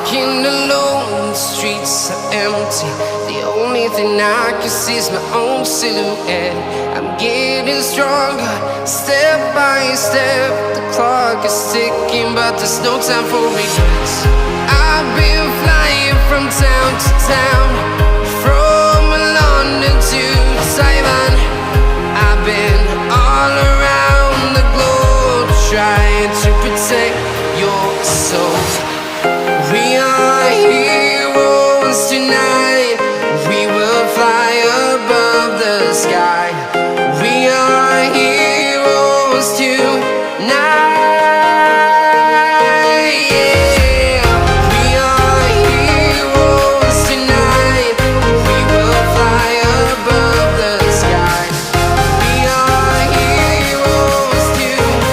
walking alone, the streets are empty. The only thing I can see is my own silhouette. I'm getting stronger, step by step. The clock is ticking, but there's no time for regrets. I've been flying from town to town, from London to Taiwan. I've been all around the globe, trying to protect your soul. We are heroes tonight. We will fly above the sky. We are heroes tonight. Yeah. We are heroes tonight. We will fly above the sky. We are heroes tonight.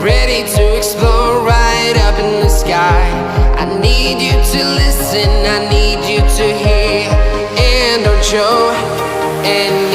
Ready to explore right up in the sky. I need you to listen, I need you to hear, and don't show. And